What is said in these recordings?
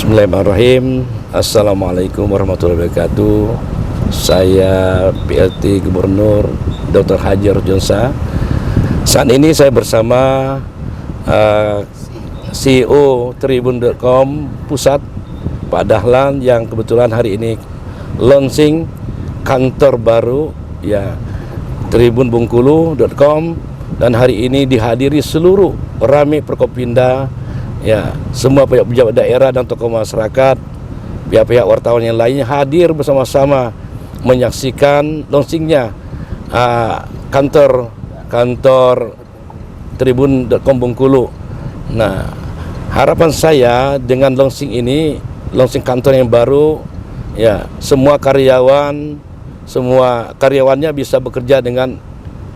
Bismillahirrahmanirrahim. Assalamualaikum warahmatullahi wabarakatuh. Saya PLT Gubernur Dr. Haji Arjunsa. Saat ini saya bersama CEO Tribun.com Pusat, Pak Dahlan, yang kebetulan hari ini launching kantor baru ya Tribun.Bengkulu.com, dan hari ini dihadiri seluruh Rami Perkopinda, ya, semua pejabat daerah dan tokoh masyarakat, pihak-pihak wartawan yang lainnya hadir bersama-sama menyaksikan launchingnya kantor Tribun.com Bengkulu. Nah, harapan saya dengan launching ini, launching kantor yang baru, ya, semua karyawannya bisa bekerja dengan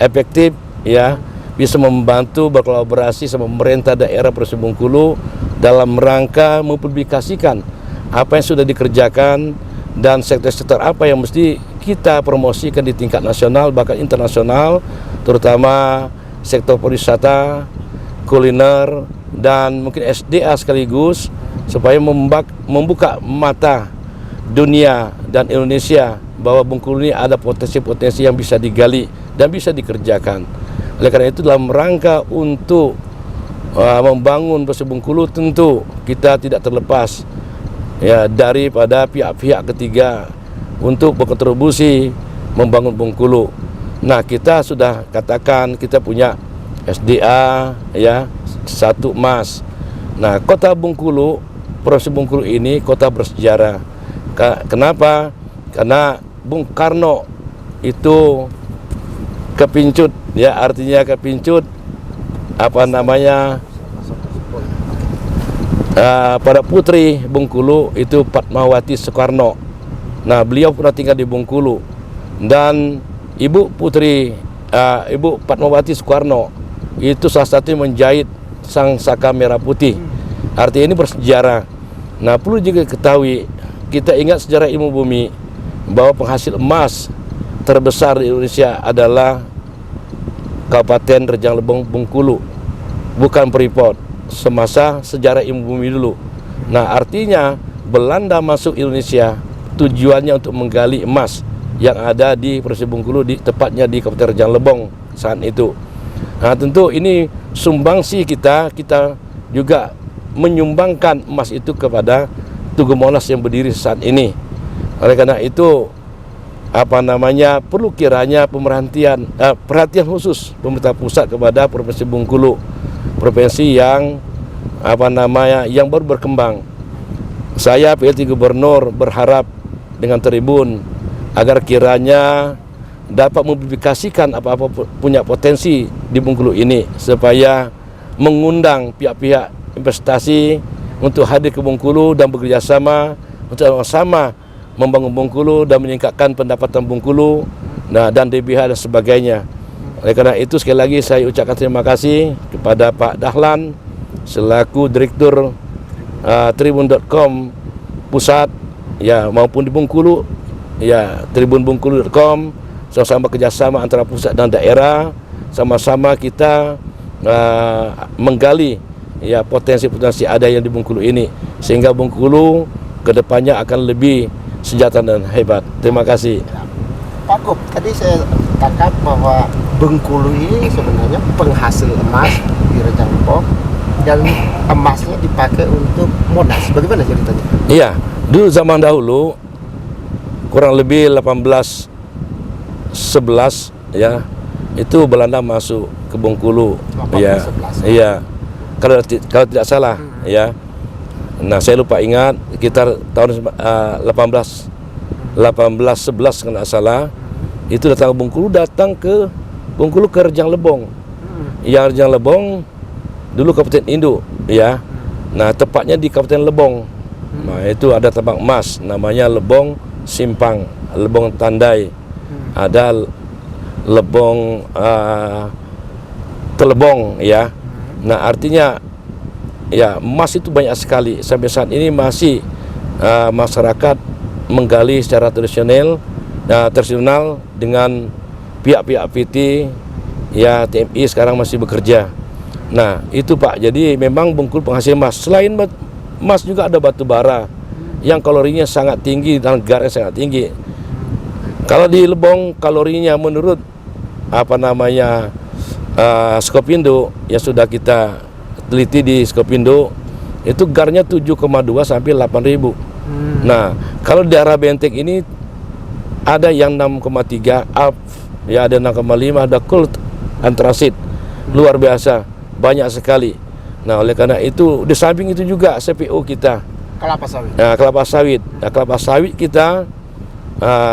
efektif, ya, bisa membantu berkolaborasi sama pemerintah daerah Provinsi Bengkulu dalam rangka mempublikasikan apa yang sudah dikerjakan dan sektor-sektor apa yang mesti kita promosikan di tingkat nasional bahkan internasional, terutama sektor pariwisata, kuliner, dan mungkin SDA sekaligus, supaya membuka mata dunia dan Indonesia bahwa Bengkulu ini ada potensi-potensi yang bisa digali dan bisa dikerjakan. Oleh karena itu, dalam rangka untuk membangun Provinsi Bengkulu, tentu kita tidak terlepas ya daripada pihak-pihak ketiga untuk berkontribusi membangun Bengkulu. Nah, kita sudah katakan kita punya SDA, ya, 1 emas. Nah, kota Bengkulu, Provinsi Bengkulu ini kota bersejarah. Kenapa? Karena Bung Karno itu kepincut, ya, artinya kepincut pada putri Bengkulu itu Padmawati Soekarno. Nah, beliau pernah tinggal di Bengkulu, dan Ibu Padmawati Soekarno itu salah satu yang menjahit sang saka merah putih. Artinya ini bersejarah. Nah, perlu juga ketahui, kita ingat sejarah ilmu bumi bahwa penghasil emas terbesar di Indonesia adalah Kabupaten Rejang Lebong Bengkulu, bukan Freeport, semasa sejarah ilmu bumi dulu. Nah, artinya Belanda masuk Indonesia tujuannya untuk menggali emas yang ada di Provinsi Bengkulu, tepatnya di Kabupaten Rejang Lebong saat itu. Nah, tentu ini sumbangsi kita juga menyumbangkan emas itu kepada Tugu Monas yang berdiri saat ini. Oleh karena itu, perlu kiranya perhatian khusus pemerintah pusat kepada Provinsi Bengkulu, provinsi yang yang baru berkembang. Saya PLT Gubernur berharap dengan Tribun agar kiranya dapat mempublikasikan apa-apa punya potensi di Bengkulu ini, supaya mengundang pihak-pihak investasi untuk hadir ke Bengkulu dan bekerjasama untuk sama-sama membangun Bengkulu dan meningkatkan pendapatan Bengkulu, nah, dan DBH dan sebagainya. Oleh karena itu, sekali lagi saya ucapkan terima kasih kepada Pak Dahlan selaku Direktur Tribun.com Pusat, ya, maupun di Bengkulu, ya, Tribun.Bengkulu.com, sama-sama kerjasama antara pusat dan daerah, sama-sama kita menggali, ya, potensi-potensi ada yang di Bengkulu ini, sehingga Bengkulu kedepannya akan lebih sejahtera dan hebat. Terima kasih. Pak Gub, tadi saya tangkap bahwa Bengkulu ini sebenarnya penghasil emas di Rejang Lebong, dan emasnya dipakai untuk Monas. Bagaimana ceritanya? Iya, dulu zaman dahulu kurang lebih 1811, ya, itu Belanda masuk ke Bengkulu. Ya, 1811. iya. Kalau tidak salah, ya. Nah, saya lupa ingat, sekitar tahun 1811 kalau tidak salah, itu datang ke Bengkulu ke Rejang Lebong. Yang Rejang Lebong dulu Kabupaten Induk, ya. Nah, tepatnya di Kabupaten Lebong. Nah, itu ada tambang emas namanya Lebong Simpang, Lebong Tandai, ada Lebong Telebong, ya. Nah, artinya, ya, emas itu banyak sekali. Sampai saat ini masih masyarakat menggali secara tradisional dengan pihak-pihak PT, ya, TMI sekarang masih bekerja. Nah, itu Pak, jadi memang Bengkulu penghasil emas. Selain emas juga ada batu bara yang kalorinya sangat tinggi dan garamnya sangat tinggi. Kalau di Lebong kalorinya menurut Skopindo yang sudah kita teliti di Skopindo itu garnya 7,2 sampai 8.000. Nah, kalau di daerah Benteng ini ada yang 6,3 up, ya ada 6,5, ada gold antrasit. Luar biasa, banyak sekali. Nah, oleh karena itu di samping itu juga CPO kita Kelapa sawit. Nah, kelapa sawit. Nah, kelapa sawit kita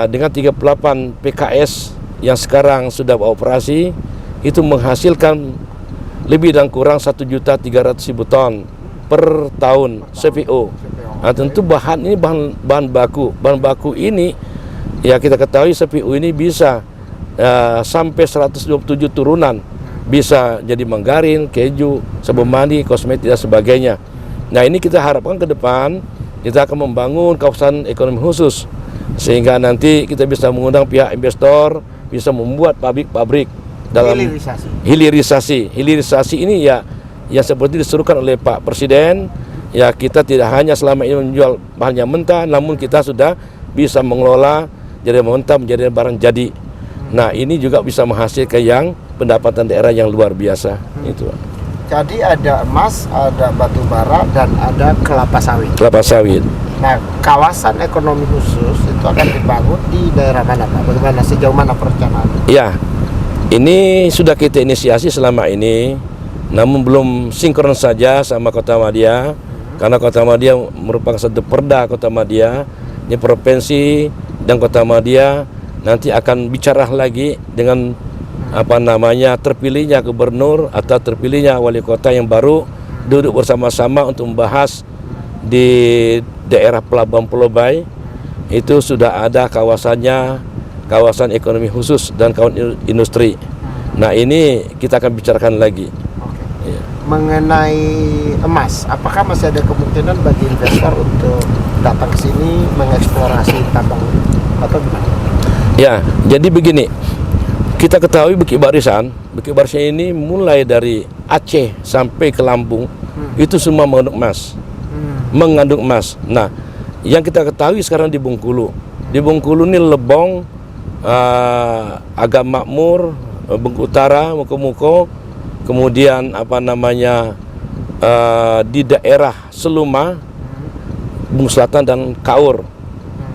dengan 38 PKS yang sekarang sudah beroperasi itu menghasilkan lebih dan kurang 1.300.000 ton per tahun CPO. Nah, tentu bahan ini bahan baku. Bahan baku ini ya kita ketahui CPO ini bisa sampai 127 turunan. Bisa jadi manggarin, keju, sabun mandi, kosmetik dan sebagainya. Nah, ini kita harapkan ke depan kita akan membangun kawasan ekonomi khusus sehingga nanti kita bisa mengundang pihak investor, bisa membuat pabrik-pabrik dalam hilirisasi. Hilirisasi ini ya yang seperti diserukan oleh Pak Presiden, ya kita tidak hanya selama ini menjual bahannya mentah, namun kita sudah bisa mengelola jadi mentah menjadi barang jadi. Nah, ini juga bisa menghasilkan yang pendapatan daerah yang luar biasa. Itu. Jadi ada emas, ada batu bara, dan ada kelapa sawit. Kelapa sawit. Nah, kawasan ekonomi khusus itu akan dibangun di daerah mana, Pak? Bagaimana, sejauh mana perencanaan? Ya, ini sudah kita inisiasi selama ini, namun belum sinkron saja sama Kota Madia, karena Kota Madia merupakan satu perda Kota Madia. Ini provinsi dan Kota Madia nanti akan bicara lagi dengan terpilihnya gubernur atau terpilihnya wali kota yang baru, duduk bersama-sama untuk membahas di daerah Pelabuhan Pulau Bayi. Itu sudah ada kawasannya, kawasan ekonomi khusus dan kawasan industri. Nah, ini kita akan bicarakan lagi. Ya. Mengenai emas, apakah masih ada kemungkinan bagi investor untuk datang ke sini mengeksplorasi tambang atau gimana? Ya, jadi begini. Kita ketahui Bukit Barisan ini mulai dari Aceh sampai ke Lampung itu semua mengandung emas. Nah, yang kita ketahui sekarang di Bengkulu ini Lebong agak makmur, Bengkulu Utara, Muko-Muko, kemudian di daerah Seluma, Bung Selatan dan Kaur.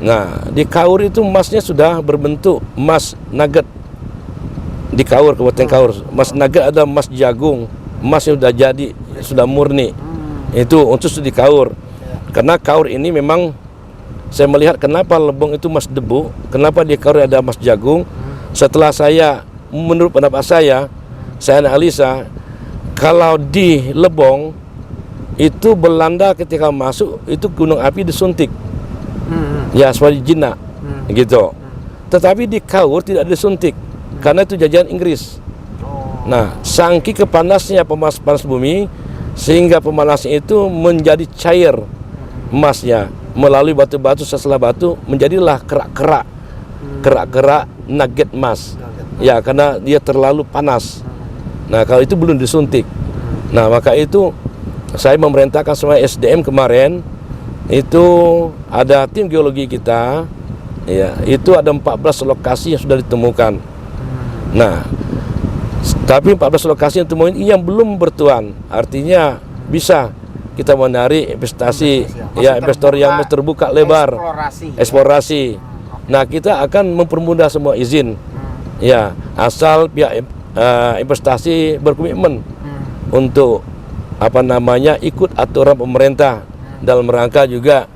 Nah, di Kaur itu emasnya sudah berbentuk emas nugget. Di Kaur, Kabupaten Kaur, emas nugget ada emas jagung, emas yang sudah jadi, sudah murni. Itu untuk di Kaur. Karena Kaur ini memang saya melihat kenapa Lebong itu emas debu, kenapa di Kaur ada emas jagung. Setelah menurut pendapat saya analisa, kalau di Lebong itu Belanda ketika masuk itu gunung api disuntik. Ya, seperti jinak gitu. Tetapi di Kaur tidak disuntik karena itu jajahan Inggris. Nah, saking kepanasnya panas bumi sehingga pemanasnya itu menjadi cair emasnya melalui batu-batu, setelah batu menjadilah kerak-kerak nugget emas. Ya, karena dia terlalu panas. Nah, kalau itu belum disuntik. Nah, maka itu saya memerintahkan semua SDM kemarin itu ada tim geologi kita, ya, itu ada 14 lokasi yang sudah ditemukan. Nah, tapi 14 lokasi yang ditemukan ini yang belum bertuan, artinya bisa kita menarik investasi, ya investor yang terbuka lebar, eksplorasi. Nah, kita akan mempermudah semua izin, ya asal pihak investasi berkomitmen untuk ikut aturan pemerintah dalam rangka juga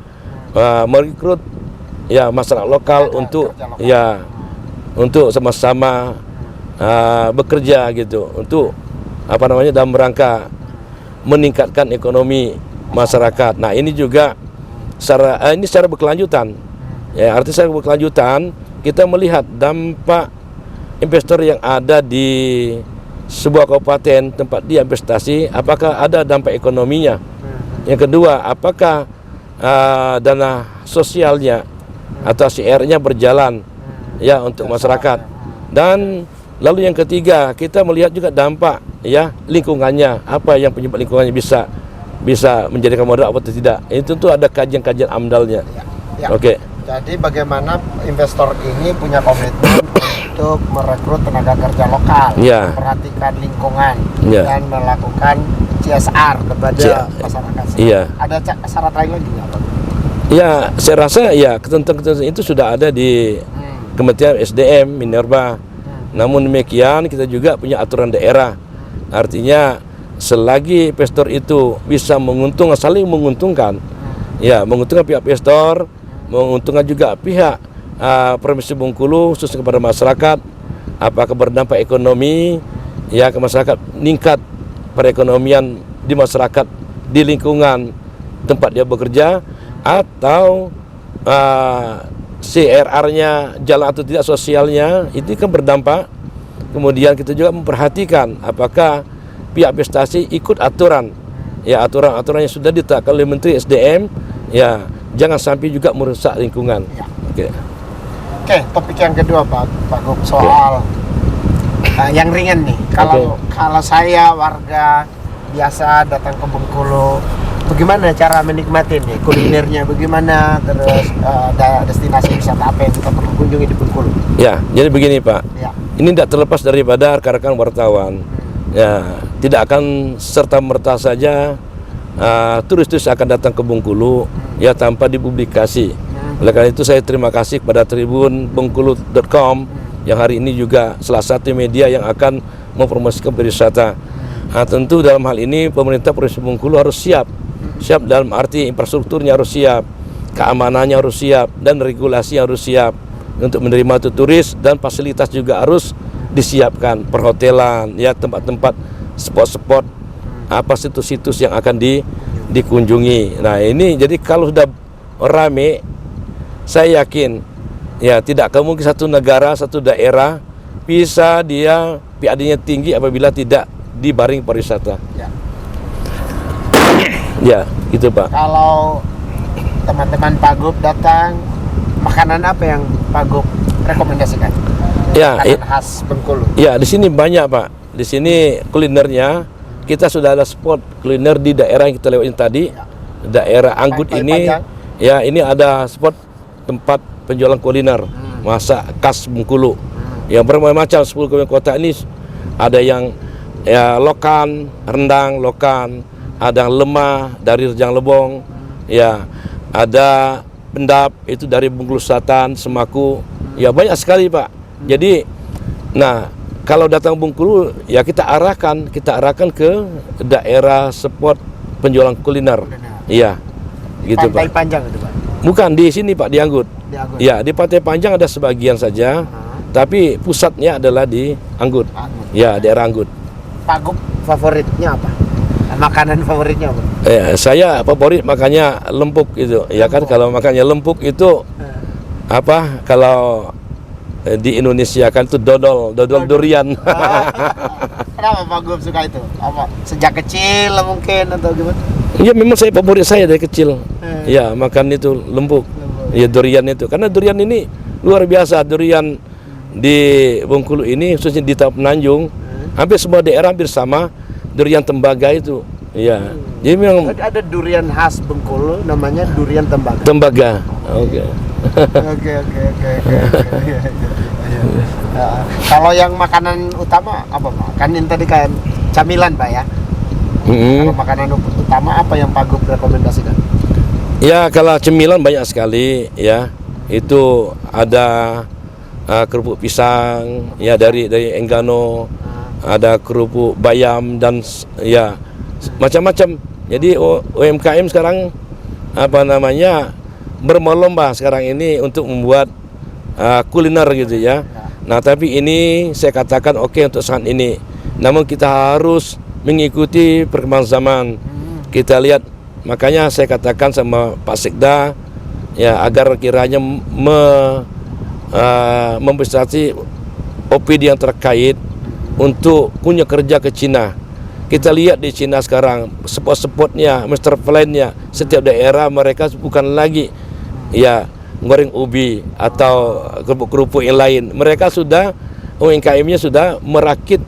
merekrut ya masyarakat lokal untuk sama-sama bekerja gitu untuk dalam rangka meningkatkan ekonomi masyarakat. Nah, ini juga secara berkelanjutan. Ya, artinya secara berkelanjutan kita melihat dampak investor yang ada di sebuah kabupaten tempat dia investasi, apakah ada dampak ekonominya. Yang kedua, apakah dana sosialnya atau CR-nya berjalan ya untuk masyarakat. Dan lalu yang ketiga, kita melihat juga dampak ya lingkungannya, apa yang penyebab lingkungannya bisa bisa menjadikan modal atau tidak. Itu tuh ada kajian-kajian amdalnya. Ya. Oke. Jadi bagaimana investor ini punya komitmen untuk merekrut tenaga kerja lokal, Ya. memperhatikan lingkungan, Ya. dan melakukan CSR kepada masyarakat. Iya. Ada syarat lain lagi nggak, Pak? Ya, saya rasa ya ketentuan-ketentuan itu sudah ada di Kementerian SDM, Minerba. Namun demikian kita juga punya aturan daerah. Artinya selagi investor itu bisa menguntungkan, saling menguntungkan, ya menguntungkan pihak investor, menguntungkan juga pihak Provinsi Bengkulu khususnya kepada masyarakat, apakah berdampak ekonomi, ya ke masyarakat, meningkat perekonomian di masyarakat di lingkungan tempat dia bekerja, atau CRR-nya jalan atau tidak, sosialnya itu kan berdampak. Kemudian kita juga memperhatikan apakah pihak investasi ikut aturan, ya aturan-aturan yang sudah ditetapkan oleh Menteri SDM, ya jangan sampai juga merusak lingkungan. Ya. Oke, topik yang kedua Pak Gub, soal yang ringan nih. Kalau saya warga biasa datang ke Bengkulu, bagaimana cara menikmati nih kulinernya, bagaimana, terus destinasi wisata apa yang kita perlu kunjungi di Bengkulu? Ya, jadi begini Pak, Ya. ini tidak terlepas daripada rekan-rekan wartawan. Ya, tidak akan serta-merta saja turis-turis akan datang ke Bengkulu ya tanpa dipublikasi. Oleh karena itu saya terima kasih kepada tribunbengkulu.com yang hari ini juga salah satu media yang akan mempromosikan berwisata. Tentu dalam hal ini pemerintah Provinsi Bengkulu harus siap dalam arti infrastrukturnya harus siap, keamanannya harus siap, dan regulasi harus siap untuk menerima turis, dan fasilitas juga harus disiapkan, perhotelan, ya tempat-tempat, spot-spot, apa situs-situs yang akan dikunjungi. Nah ini jadi kalau sudah rame, saya yakin ya tidak kemungkinan satu negara, satu daerah bisa dia PAD-nya tinggi apabila tidak dibaring pariwisata. Ya. Ya, gitu Pak. Kalau teman-teman Pak Gub datang, makanan apa yang Pak Gub rekomendasikan? Ya, Makanan khas Bengkulu. ya di sini banyak Pak. Di sini kulinernya kita sudah ada spot kuliner di daerah yang kita lewatin tadi, daerah Anggut ini. Ya, ini ada spot tempat penjualan kuliner masak khas Bengkulu. Yang bermacam 10 kabupaten kota ini ada yang ya lokan, rendang lokan, ada lemah dari Rejang Lebong, ya ada pendap itu dari Bengkulu Selatan, Semaku, ya banyak sekali Pak. Jadi, nah kalau datang Bengkulu ya kita arahkan ke daerah spot penjualan kuliner, iya, gitu Pantai Pak. Panjang itu Pak. Bukan di sini Pak, di Anggut. Di Anggut. Ya di Pantai Panjang ada sebagian saja, tapi pusatnya adalah di Anggut. Anggut. Ya daerah Anggut. Pak Gub favoritnya apa? Makanan favoritnya apa? Saya favorit makannya lempuk itu. Ya kan kalau makannya lempuk itu apa? Kalau di Indonesia kan itu dodol durian. Kenapa Pak Gub suka itu? Apa? Sejak kecil mungkin atau gimana? Ya memang favorit saya dari kecil. Ya makan itu lempuk. Ya durian itu. Karena durian ini luar biasa. Durian di Bengkulu ini khususnya di Tapananjung, hampir semua daerah hampir sama. Durian tembaga itu. Ya. Jadi memang ada durian khas Bengkulu namanya durian tembaga. tembaga. Oke. Oke. Kalau yang makanan utama apa Pak? Kan ini tadi kan camilan Pak ya. Kalau makanan utama apa yang Pak Gub rekomendasikan? Ya kalau cemilan banyak sekali ya. Itu ada kerupuk pisang ya dari Enggano, ada kerupuk bayam dan ya macam-macam. Jadi UMKM sekarang apa namanya berlomba sekarang ini untuk membuat kuliner gitu ya. Nah tapi ini saya katakan oke untuk saat ini. Namun kita harus mengikuti perkembangan zaman. Kita lihat, makanya saya katakan sama Pak Sekda ya agar kiranya memfasilitasi OPD yang terkait untuk punya kerja ke Cina. Kita lihat di Cina sekarang spot-spotnya, master plan-nya, setiap daerah mereka bukan lagi ya goreng ubi atau kerupuk-kerupuk yang lain. Mereka sudah UMKM-nya sudah merakit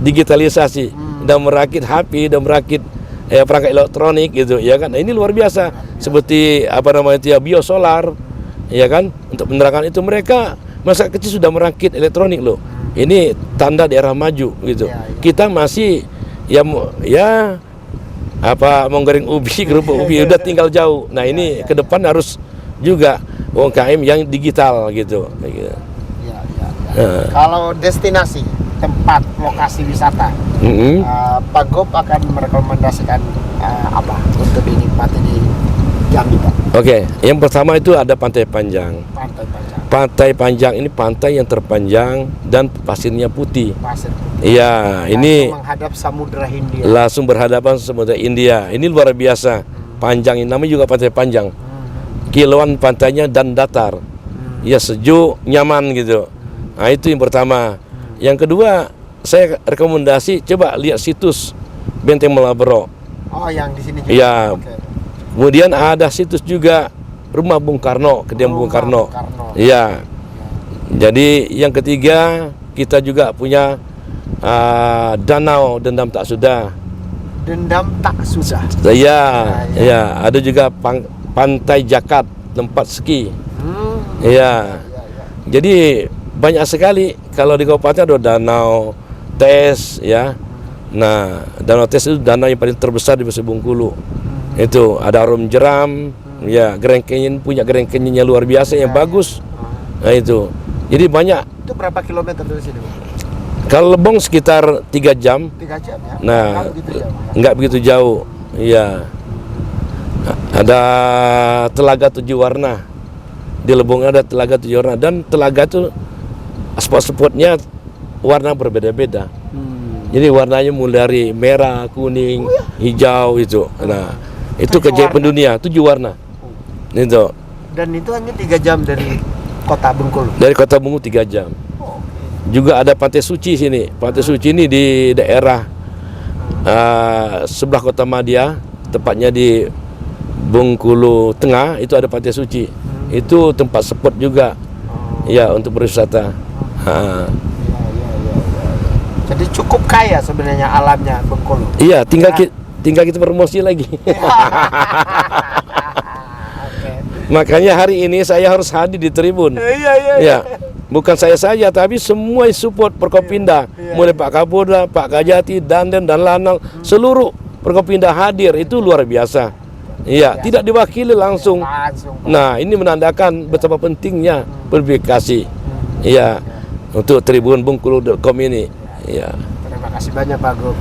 digitalisasi dan merakit HP dan merakit perangkat elektronik gitu, ya kan. Nah, ini luar biasa. Seperti apa namanya itu ya, biosolar, ya kan. Untuk penerangan itu mereka masyarakat kecil sudah merakit elektronik loh. Ini tanda daerah maju gitu. Kita masih ya apa menggoreng ubi, kerupuk ubi udah tinggal jauh. Nah, ini ke depan harus juga UMKM yang digital gitu. Kalau destinasi tempat lokasi wisata, Pak Gop akan merekomendasikan apa untuk dinikmati di Jambi, Pak? Oke, yang pertama itu ada Pantai Panjang. Pantai Panjang. Pantai Panjang ini pantai yang terpanjang dan pasirnya putih. Pasir putih. Iya, ini menghadap Samudra Hindia. langsung berhadapan Samudra India. Ini luar biasa. Panjang, ini namanya juga Pantai Panjang. Kilauan pantainya dan datar. Ya, sejuk, nyaman gitu. Nah, itu yang pertama. Yang kedua, saya rekomendasi coba lihat situs Benteng Malabro. Oh, yang di sini juga. Iya. Oke. Kemudian ada situs juga Rumah Bung Karno, kediaman Bung Karno. Iya. Jadi yang ketiga, kita juga punya Danau Dendam Tak Sudah. Dendam Tak Sudah. Iya, iya. Ada juga Pantai Jakat, tempat ski. Iya. Jadi banyak sekali. Kalau di kabupaten ada Danau Tes, ya. Nah, Danau Tes itu danau yang paling terbesar di Besar Bengkulu. Itu ada Arum Jeram, ya, Grand Canyon, punya Grand Canyonnya luar biasa yang bagus. Nah, itu. Jadi banyak. Itu berapa kilometer dari sini, Pak? Kalau Lebong sekitar 3 jam. 3 jam ya. Nah, Nggak begitu jauh. nggak begitu jauh. Iya. Ada Telaga 7 Warna. Di Lebong ada Telaga 7 Warna, dan telaga itu spot-spotnya warna berbeda-beda. Jadi warnanya mulai dari merah, kuning, hijau itu. Nah, itu keajaiban dunia, 7 warna. Itu. Dan itu hanya 3 jam dari kota Bengkulu. Dari kota Bengkulu 3 jam. Juga ada Pantai Suci sini. Pantai Suci ini di daerah sebelah kota Madia, tepatnya di Bengkulu Tengah, itu ada Pantai Suci. Itu tempat spot juga. Ya, untuk berwisata. Jadi cukup kaya sebenarnya alamnya Bengkulu. Iya, tinggal kita promosi lagi. Makanya hari ini saya harus hadir di Tribun. Ya, bukan saya saja, tapi semua support Forkopimda, mulai Pak Kapolda, Pak Kajati, Dandan dan Lanang, seluruh Forkopimda hadir. Itu luar biasa. Iya, tidak diwakili langsung. Nah, ini menandakan betapa pentingnya publikasi. Iya, untuk Tribun Bengkulu.com ini. Iya. Terima kasih banyak, Pak Gop.